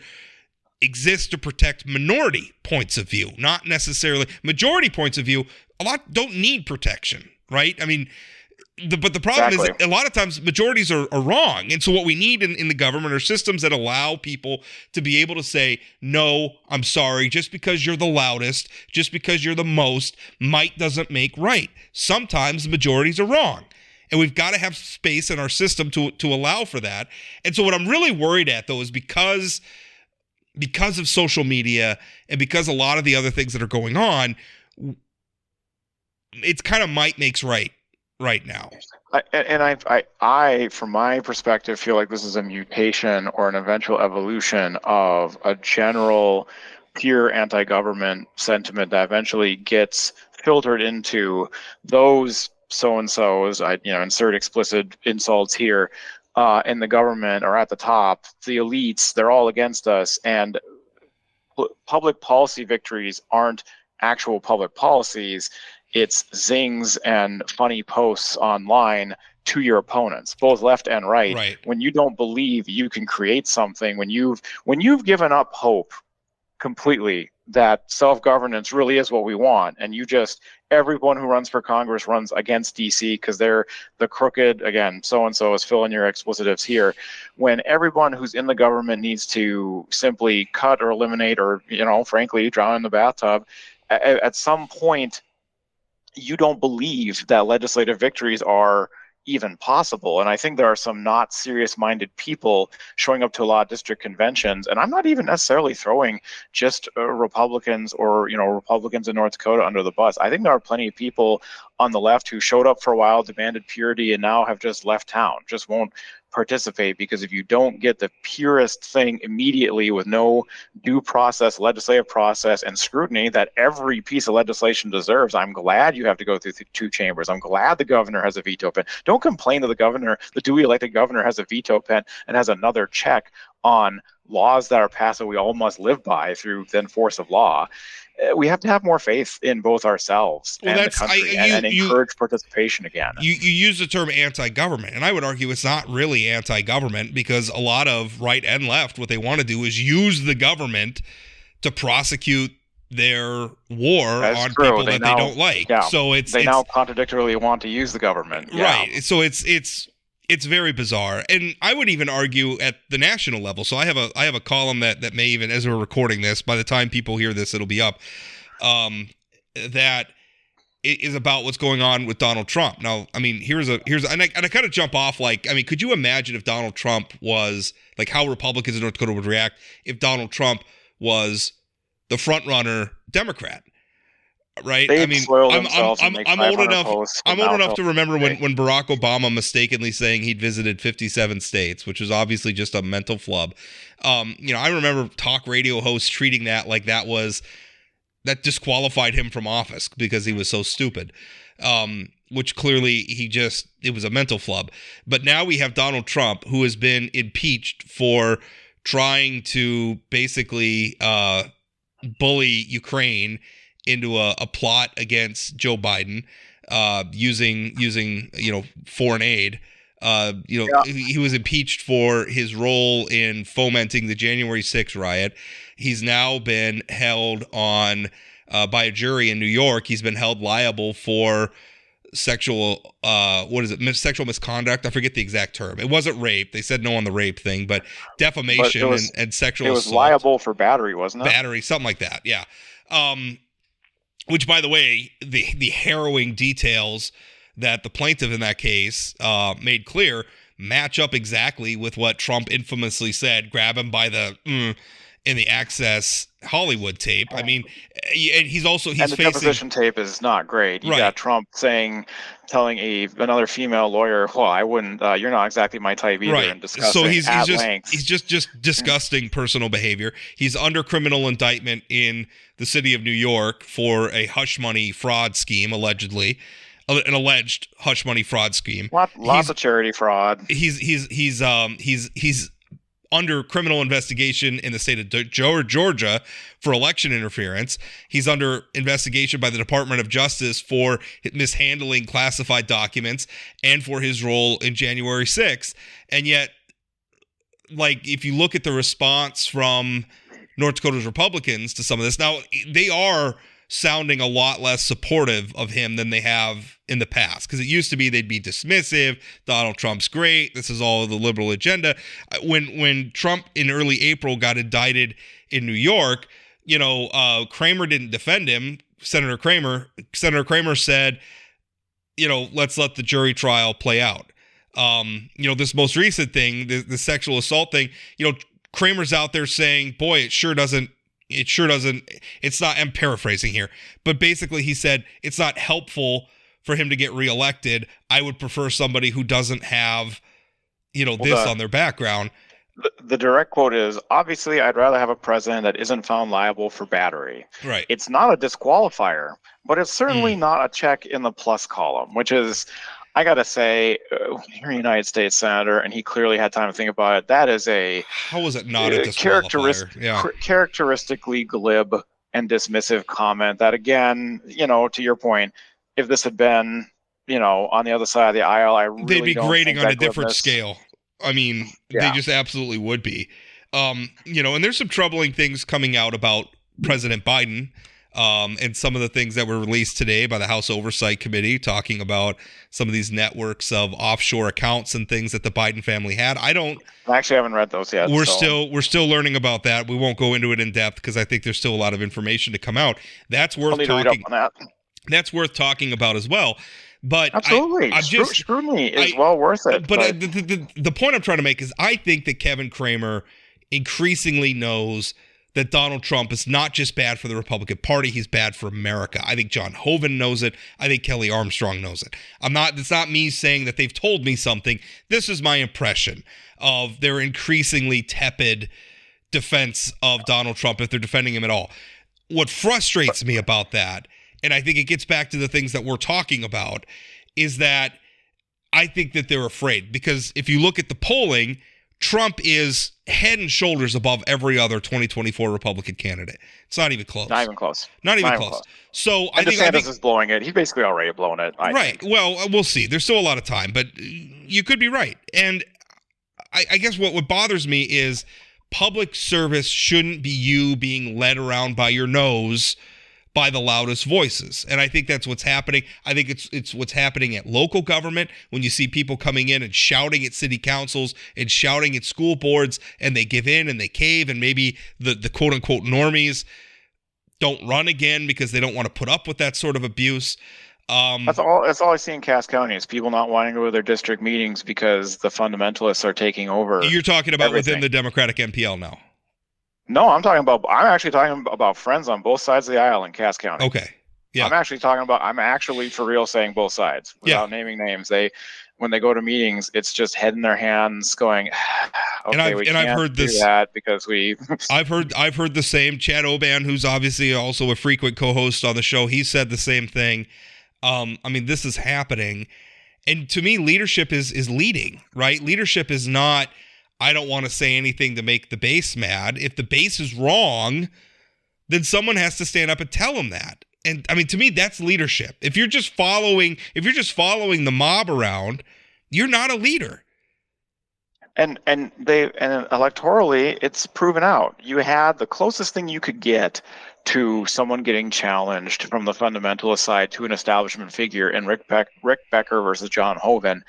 exists to protect minority points of view, not necessarily majority points of view. A lot don't need protection, right? I mean, but the problem is that a lot of times majorities are wrong. And so what we need in the government are systems that allow people to be able to say, no, I'm sorry, just because you're the loudest, just because you're the most, might doesn't make right. Sometimes the majorities are wrong. And we've got to have space in our system to allow for that. And so what I'm really worried at, though, is because of social media and because a lot of the other things that are going on, it's kind of might makes right right now. I, from my perspective, feel like this is a mutation or an eventual evolution of a general pure anti-government sentiment that eventually gets filtered into those so-and-sos, insert explicit insults here, in the government or at the top, the elites, they're all against us. And public policy victories aren't actual public policies. It's zings and funny posts online to your opponents, both left and right. Right. When you don't believe you can create something, when you've given up hope completely that self-governance really is what we want, and everyone who runs for Congress runs against DC because they're the crooked, again, so-and-so is filling your explicitives here, when everyone who's in the government needs to simply cut or eliminate or, frankly, drown in the bathtub, at some point, you don't believe that legislative victories are even possible. And I think there are some not serious-minded people showing up to a lot of district conventions, and I'm not even necessarily throwing just Republicans or Republicans in North Dakota under the bus. I think there are plenty of people on the left who showed up for a while, demanded purity, and now have just left town, just won't participate, because if you don't get the purest thing immediately with no due process, legislative process, and scrutiny that every piece of legislation deserves, I'm glad you have to go through two chambers. I'm glad the governor has a veto pen. Don't complain that the governor, the duly elected governor, has a veto pen and has another check on laws that are passed that we all must live by through then force of law. We have to have more faith in both ourselves and the country and encourage participation again. You use the term anti-government, and I would argue it's not really anti-government, because a lot of right and left, what they want to do is use the government to prosecute their war on people that they don't like. Yeah, so they now contradictorily want to use the government. Yeah. Right. So it's very bizarre, and I would even argue at the national level. So I have a column that may even, as we're recording this, by the time people hear this, it'll be up. That is about what's going on with Donald Trump. Now, I mean, here's and I kind of jump off, like, I mean, could you imagine if Donald Trump was, like, how Republicans in North Dakota would react if Donald Trump was the front runner Democrat? Right. They'd I mean, I'm old enough to remember when Barack Obama mistakenly saying he'd visited 57 states, which was obviously just a mental flub. I remember talk radio hosts treating that like that disqualified him from office because he was so stupid. Which clearly it was a mental flub. But now we have Donald Trump, who has been impeached for trying to basically bully Ukraine into a plot against Joe Biden, using foreign aid. He was impeached for his role in fomenting the January 6th riot. He's now been held on by a jury in New York. He's been held liable for sexual misconduct. I forget the exact term. It wasn't rape. They said no on the rape thing, but defamation and sexual assault. It was liable for battery, wasn't it? Battery, something like that. Yeah. Which, by the way, the harrowing details that the plaintiff in that case made clear match up exactly with what Trump infamously said, grab him by the in the Access Hollywood tape. I mean, and he's the deposition tape is not great. You got Trump telling another female lawyer, "Well, I wouldn't. You're not exactly my type either." Right. And discussing so he's length. just disgusting personal behavior. He's under criminal indictment in the city of New York for a hush money fraud scheme, allegedly. An alleged hush money fraud scheme. Lots of charity fraud. He's under criminal investigation in the state of Georgia for election interference. He's under investigation by the Department of Justice for mishandling classified documents and for his role in January 6th. And yet, like, if you look at the response from North Dakota's Republicans to some of this, now they are sounding a lot less supportive of him than they have in the past, because it used to be they'd be dismissive. Donald Trump's great. This is all the liberal agenda. When Trump in early April got indicted in New York, Kramer didn't defend him. Senator Kramer said, let's let the jury trial play out. This most recent thing, the sexual assault thing, Kramer's out there saying, boy, it sure doesn't, it's not, I'm paraphrasing here, but basically he said, it's not helpful for him to get reelected. I would prefer somebody who doesn't have, this on their background. The direct quote is, obviously, I'd rather have a president that isn't found liable for battery. Right. It's not a disqualifier, but it's certainly not a check in the plus column, which is, I got to say, you're a United States senator, and he clearly had time to think about it. That is how is it not a disqualifier? Characteristically glib and dismissive comment that, again, to your point, if this had been, on the other side of the aisle, they'd be grading on a different scale. I mean, they just absolutely would be. And there's some troubling things coming out about President Biden, and some of the things that were released today by the House Oversight Committee talking about some of these networks of offshore accounts and things that the Biden family had. I actually haven't read those yet. We're still learning about that. We won't go into it in depth because I think there's still a lot of information to come out. That's worth talking. To read up on that. That's worth talking about as well. But absolutely, scrutiny is well worth it. But the point I'm trying to make is I think that Kevin Cramer increasingly knows that Donald Trump is not just bad for the Republican Party, he's bad for America. I think John Hoeven knows it. I think Kelly Armstrong knows it. It's not me saying that they've told me something. This is my impression of their increasingly tepid defense of Donald Trump, if they're defending him at all. What frustrates me about that, and I think it gets back to the things that we're talking about, is that I think that they're afraid. Because if you look at the polling, Trump is head and shoulders above every other 2024 Republican candidate. It's not even close. Not even close. Not even close. So I think DeSantis is blowing it. He's basically already blown it. Right. Well, we'll see. There's still a lot of time, but you could be right. And I guess what bothers me is public service shouldn't be you being led around by your nose by the loudest voices. And I think that's what's happening. I think it's what's happening at local government when you see people coming in and shouting at city councils and shouting at school boards, and they give in and they cave, and maybe the quote unquote normies don't run again because they don't want to put up with that sort of abuse. That's all I see in Cass County is people not wanting to go to their district meetings because the fundamentalists are taking over. You're talking about within the Democratic MPL now. No, I'm actually talking about friends on both sides of the aisle in Cass County. Okay. Yeah. I'm actually for real saying both sides without naming names. When they go to meetings, it's just head in their hands going, okay, I've heard this, do that because I've heard the same. Chad Oban, who's obviously also a frequent co-host on the show, he said the same thing. This is happening. And to me, leadership is leading, right? Leadership is not, I don't want to say anything to make the base mad. If the base is wrong, then someone has to stand up and tell them that. And to me, that's leadership. If you're just following the mob around, you're not a leader. And electorally, it's proven out. You had the closest thing you could get to someone getting challenged from the fundamentalist side to an establishment figure in Rick Becker versus John Hoeven.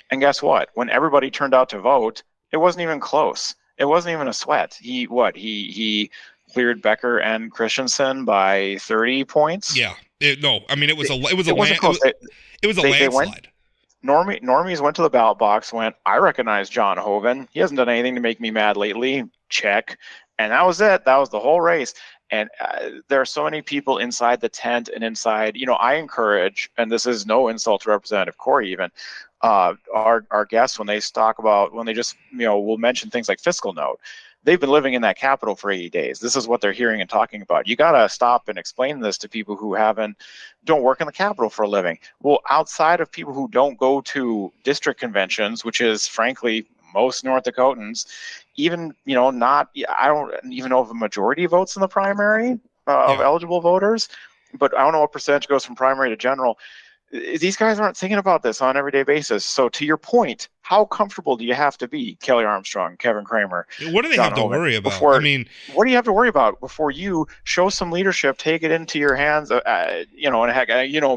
And guess what? When everybody turned out to vote, it wasn't even close. It wasn't even a sweat. He cleared Becker and Christensen by 30 points. Yeah. It was a landslide. Normies went to the ballot box, I recognize John Hoeven. He hasn't done anything to make me mad lately. Check. And that was it. That was the whole race. And there are so many people inside the tent and inside, I encourage, and this is no insult to Representative Cory even, our guests, when they will mention things like fiscal note, they've been living in that Capitol for 80 days. This is what they're hearing and talking about. You got to stop and explain this to people who don't work in the Capitol for a living. Well, outside of people who don't go to district conventions, which is frankly most North Dakotans, even, I don't even know if a majority votes in the primary of eligible voters, but I don't know what percentage goes from primary to general. These guys aren't thinking about this on an everyday basis. So to your point, how comfortable do you have to be, Kelly Armstrong, Kevin Cramer? What do they have to worry about? What do you have to worry about before you show some leadership, take it into your hands? And heck,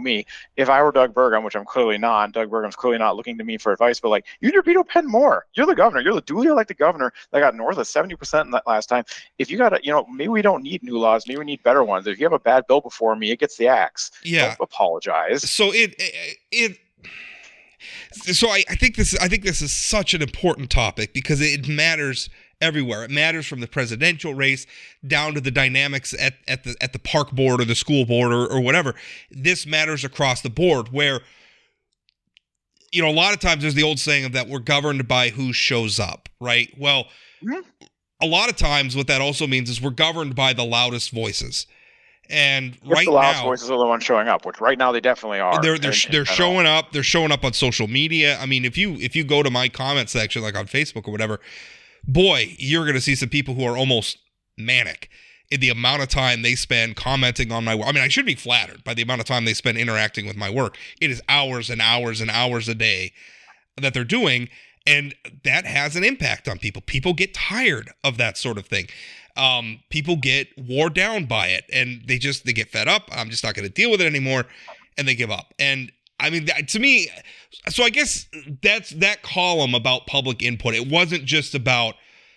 me, if I were Doug Burgum, which I'm clearly not, Doug Burgum's clearly not looking to me for advice, but you need to veto pen more. You're the governor. You're the duly elected governor that got north of 70% in that last time. If you got maybe we don't need new laws. Maybe we need better ones. If you have a bad bill before me, it gets the axe. Yeah. Don't apologize. So So I think this is such an important topic because it matters everywhere. It matters from the presidential race down to the dynamics at the park board or the school board or whatever. This matters across the board where, a lot of times there's the old saying of that we're governed by who shows up, right? Well, a lot of times what that also means is we're governed by the loudest voices. And right the loudest now, voices are the ones showing up, which right now they definitely are. They're showing up. They're showing up on social media. I mean, if you go to my comment section, like on Facebook or whatever, boy, you're going to see some people who are almost manic in the amount of time they spend commenting on my work. I mean, I should be flattered by the amount of time they spend interacting with my work. It is hours and hours and hours a day that they're doing, and that has an impact on people. People get tired of that sort of thing. People get wore down by it, and they get fed up. I'm just not going to deal with it anymore, and they give up. And I mean, to me, so I guess that's that column about public input. It wasn't just about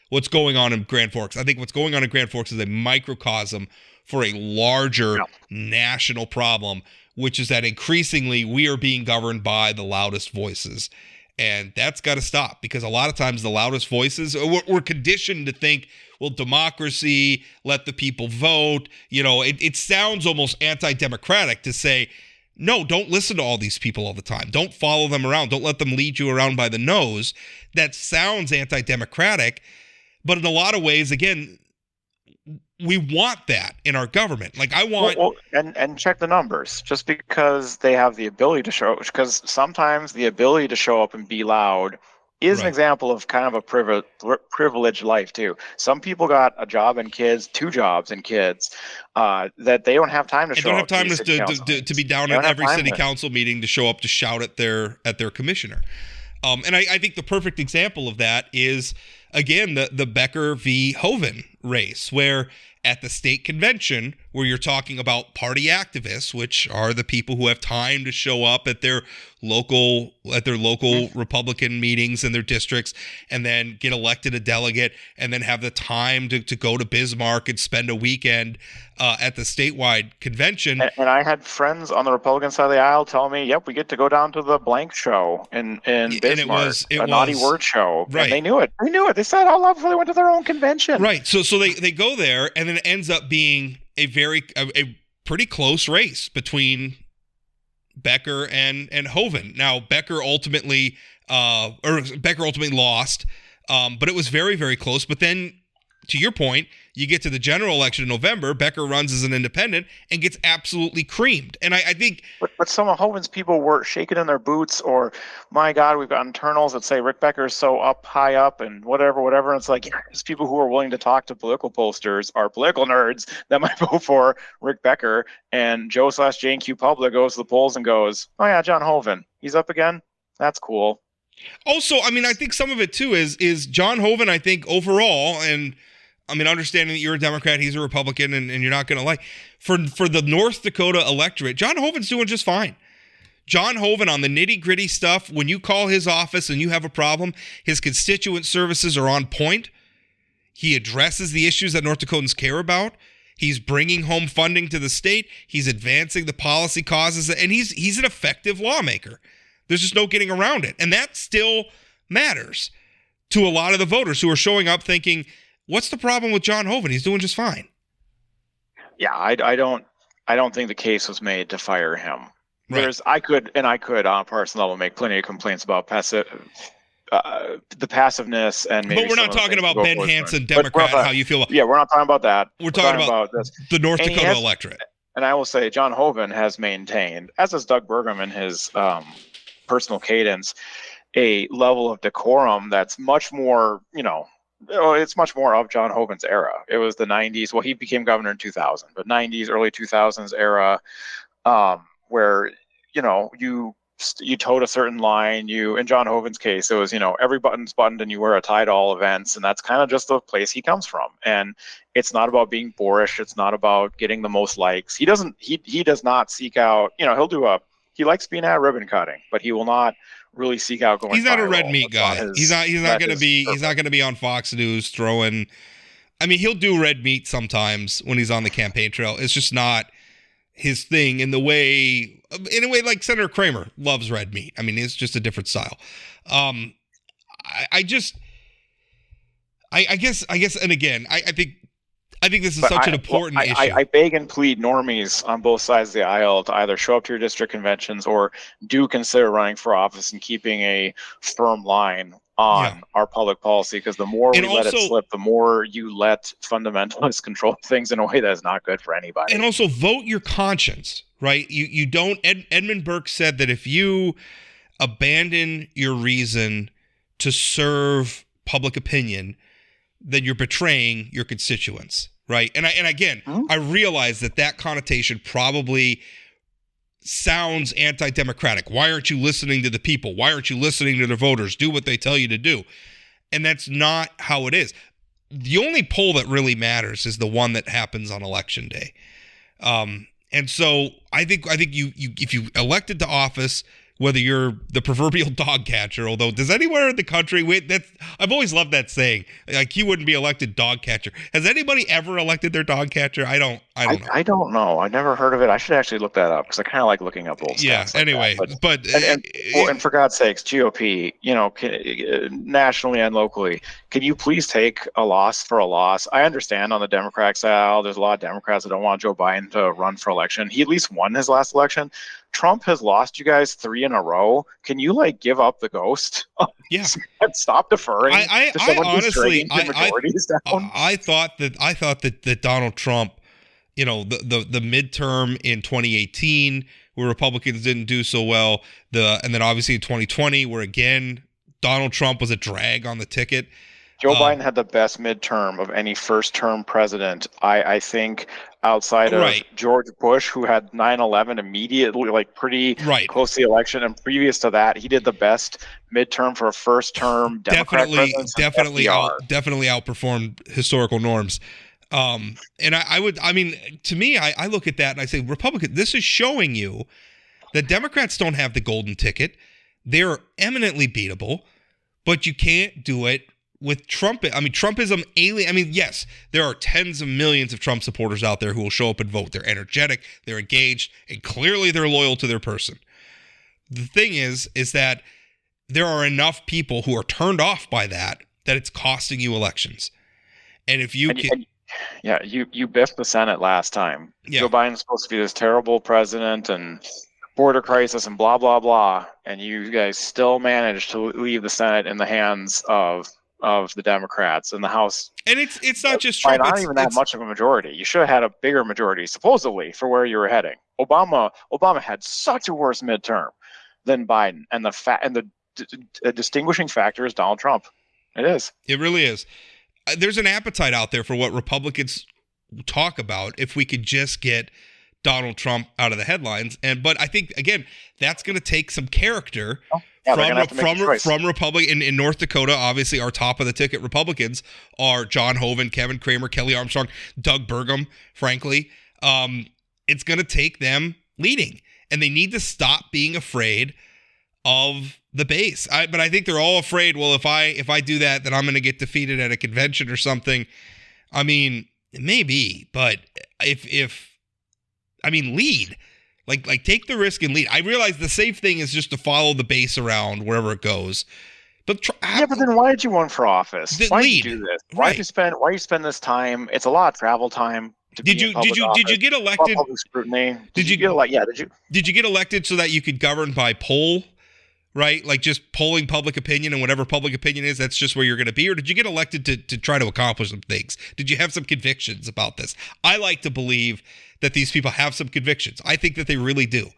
what's going on in Grand Forks. I think what's going on in Grand Forks is a microcosm for a larger national problem, which is that increasingly we are being governed by the loudest voices. And that's got to stop, because a lot of times the loudest voices, we're conditioned to think, well, democracy, let the people vote. It sounds almost anti-democratic to say, no, don't listen to all these people all the time. Don't follow them around. Don't let them lead you around by the nose. That sounds anti-democratic. But in a lot of ways, again, we want that in our government. Like I want... and check the numbers. Just because they have the ability to show... Because sometimes the ability to show up and be loud is an example of kind of a privileged life too. Some people got a job and kids, 2 jobs and kids, that they don't have time to show up. They don't have time to be down at every city council meeting, to show up to shout at their commissioner. And I think the perfect example of that is, again, the Becker v. Hoeven race, where at the state convention, where you're talking about party activists, which are the people who have time to show up at their local Republican meetings in their districts, and then get elected a delegate, and then have the time to go to Bismarck and spend a weekend at the statewide convention. And I had friends on the Republican side of the aisle tell me, "Yep, we get to go down to the blank show in Bismarck, a naughty word show." Right. And they knew it. They knew it. They said it all out before they went to their own convention. Right. So they go there, and then it ends up being a pretty close race between Becker and Hoeven. Now Becker ultimately lost, but it was very, very close. But then, to your point, you get to the general election in November, Becker runs as an independent and gets absolutely creamed. And I think... But some of Hoeven's people were shaking in their boots, or, my God, we've got internals that say Rick Becker's so high up and whatever. And it's like, there's people who are willing to talk to political pollsters or political nerds that might vote for Rick Becker. And Joe/Jane Q. Public goes to the polls and goes, oh yeah, John Hoeven, he's up again? That's cool. Also, I mean, I think some of it too is John Hoeven, I think overall, and I mean, understanding that you're a Democrat, he's a Republican, and you're not going to like, for the North Dakota electorate, John Hoeven's doing just fine. John Hoeven, on the nitty-gritty stuff, when you call his office and you have a problem, his constituent services are on point. He addresses the issues that North Dakotans care about. He's bringing home funding to the state. He's advancing the policy causes, and he's an effective lawmaker. There's just no getting around it. And that still matters to a lot of the voters who are showing up thinking, what's the problem with John Hoeven? He's doing just fine. Yeah, I don't think the case was made to fire him. Right. I could on a personal level make plenty of complaints about the passiveness and maybe. But we're not talking about Ben Hanson, Democrat. How you feel? Yeah, we're not talking about that. We're talking about this. The North Dakota electorate. And I will say, John Hoeven has maintained, as has Doug Burgum in his personal cadence, a level of decorum that's much more, it's much more of John Hoeven's era. It was the 90s. Well, he became governor in 2000, but 90s, early 2000s era, where, you towed a certain line. In John Hoeven's case, it was, every button's buttoned and you wear a tie to all events. And that's kind of just the place he comes from. And it's not about being boorish. It's not about getting the most likes. He does not seek out, he likes being at ribbon cutting, but he will not really seek out going. He's not viral. a red meat guy. He's not going to be on Fox News throwing. I mean, he'll do red meat sometimes when he's on the campaign trail. It's just not his thing in a way like Senator Kramer loves red meat. I mean, it's just a different style. I I guess, and again, I think this is such an important issue. I beg and plead normies on both sides of the aisle to either show up to your district conventions or do consider running for office and keeping a firm line on our public policy, because the more we let it slip, the more you let fundamentalists control things in a way that is not good for anybody. And also vote your conscience, right? You don't. Edmund Burke said that if you abandon your reason to serve public opinion, then you're betraying your constituents, right? And again, I realize that connotation probably sounds anti-democratic. Why aren't you listening to the people? Why aren't you listening to the voters? Do what they tell you to do. And that's not how it is. The only poll that really matters is the one that happens on election day. And so I think you if you elected to office, whether you're the proverbial dog catcher, although does anywhere in the country, I've always loved that saying, like, he wouldn't be elected dog catcher. Has anybody ever elected their dog catcher? I don't know. I don't know. I never heard of it. I should actually look that up, because I kind of like looking up old stats. Yeah. Anyway, but and for God's sakes, GOP, nationally and locally, can you please take a loss for a loss? I understand on the Democrat side, there's a lot of Democrats that don't want Joe Biden to run for election. He at least won his last election. Trump has lost you guys 3 in a row. Can you give up the ghost? Yeah. And stop deferring. I honestly, I thought that Donald Trump, the midterm in 2018, where Republicans didn't do so well, and then obviously in 2020, where again Donald Trump was a drag on the ticket. Joe Biden had the best midterm of any first-term president, I think, outside of George Bush, who had 9/11 immediately, pretty close to the election. And previous to that, he did the best midterm for a first-term Democrat president. Definitely outperformed historical norms. And to me, I look at that and I say, Republican, this is showing you that Democrats don't have the golden ticket. They're eminently beatable, but you can't do it with Trump. Trumpism alien. Yes, there are tens of millions of Trump supporters out there who will show up and vote. They're energetic, they're engaged, and clearly they're loyal to their person. The thing is that there are enough people who are turned off by that it's costing you elections. And if you you biffed the Senate last time. Yeah. Joe Biden's supposed to be this terrible president and border crisis and blah, blah, blah. And you guys still managed to leave the Senate in the hands of the Democrats, and the House. And it's not just Trump. Not even that much of a majority. You should have had a bigger majority, supposedly, for where you were heading. Obama had such a worse midterm than Biden, and the distinguishing factor is Donald Trump. It is. It really is. There's an appetite out there for what Republicans talk about if we could just get Donald Trump out of the headlines. But I think, again, that's going to take some character from Republican. In North Dakota, obviously, our top of the ticket Republicans are John Hoeven, Kevin Cramer, Kelly Armstrong, Doug Burgum, frankly. It's going to take them leading, and they need to stop being afraid of the base. But I think they're all afraid, well, if I do that, then I'm going to get defeated at a convention or something. Maybe, but lead. Like take the risk and lead. I realize the safe thing is just to follow the base around wherever it goes. But but then why did you run for office? Why did you do this? Why you spend this time? It's a lot of travel time. Did you get elected? Public scrutiny. Did you get elected so that you could govern by poll? Right? Like just polling public opinion, and whatever public opinion is, that's just where you're going to be? Or did you get elected to try to accomplish some things? Did you have some convictions about this? I like to believe that these people have some convictions. I think that they really do.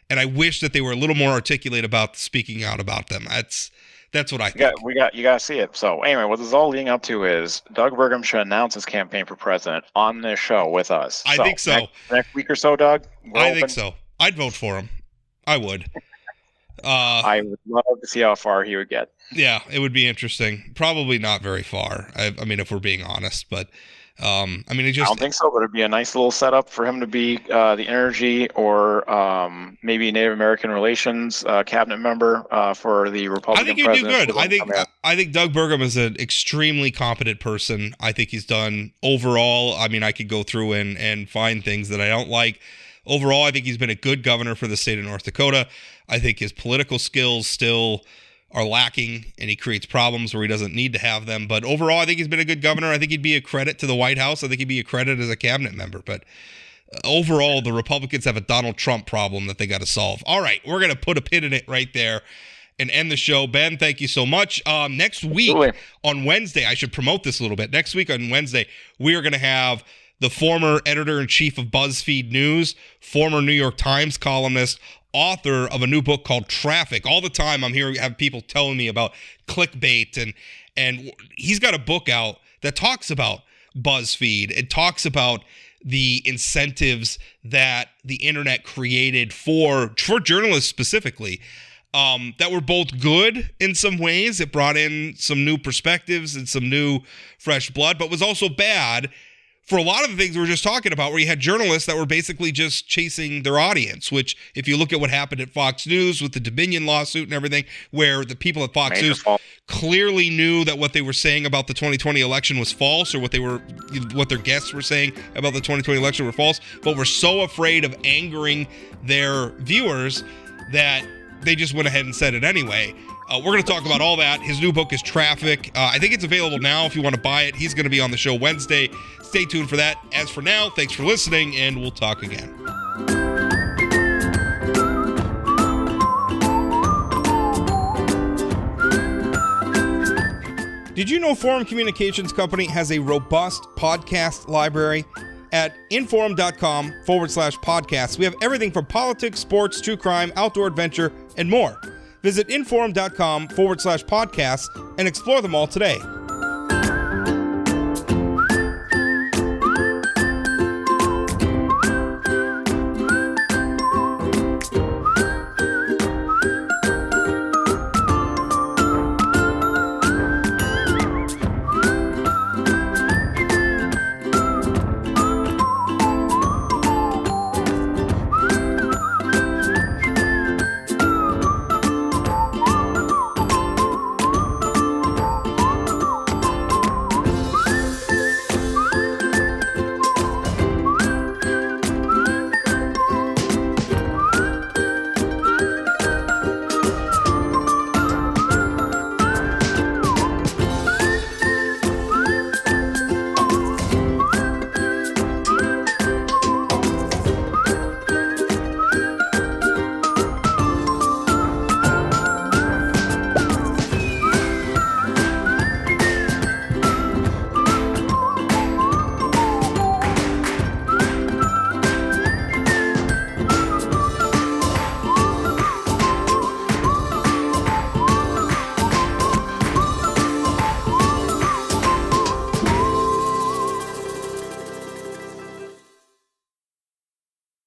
And I wish that they were a little more articulate about speaking out about them. That's what I think. You got to see it. So anyway, what this is all leading up to is Doug Burgum should announce his campaign for president on this show with us. I think so. Next week or so, Doug? I think so. I'd vote for him. I would. I would love to see how far he would get. Yeah, it would be interesting. Probably not very far. If we're being honest, but I don't think so, but it'd be a nice little setup for him to be the energy or maybe Native American relations cabinet member for the Republican. I think he'd do good. I think Doug Burgum is an extremely competent person. I think he's done overall. I could go through and find things that I don't like. Overall, I think he's been a good governor for the state of North Dakota. I think his political skills still are lacking, and he creates problems where he doesn't need to have them. But overall, I think he's been a good governor. I think he'd be a credit to the White House. I think he'd be a credit as a cabinet member. But overall, the Republicans have a Donald Trump problem that they got to solve. All right, we're going to put a pin in it right there and end the show. Ben, thank you so much. Next week on Wednesday, I should promote this a little bit. Next week on Wednesday, we are going to have the former editor-in-chief of BuzzFeed News, former New York Times columnist, author of a new book called Traffic. All the time I'm hearing have people telling me about clickbait, and he's got a book out that talks about BuzzFeed. It talks about the incentives that the internet created for journalists specifically, that were both good in some ways. It brought in some new perspectives and some new fresh blood, but was also bad for a lot of the things we were just talking about, where you had journalists that were basically just chasing their audience, which if you look at what happened at Fox News with the Dominion lawsuit and everything, where the people at Fox News clearly knew that what they were saying about the 2020 election was false, or what their guests were saying about the 2020 election were false, but were so afraid of angering their viewers that they just went ahead and said it anyway. We're going to talk about all that. His new book is Traffic. I think it's available now if you want to buy it. He's going to be on the show Wednesday. Stay tuned for that. As for now, thanks for listening, and we'll talk again. Did you know Forum Communications Company has a robust podcast library? At inforum.com/podcasts, we have everything from politics, sports, true crime, outdoor adventure, and more. Visit inforum.com/podcasts and explore them all today.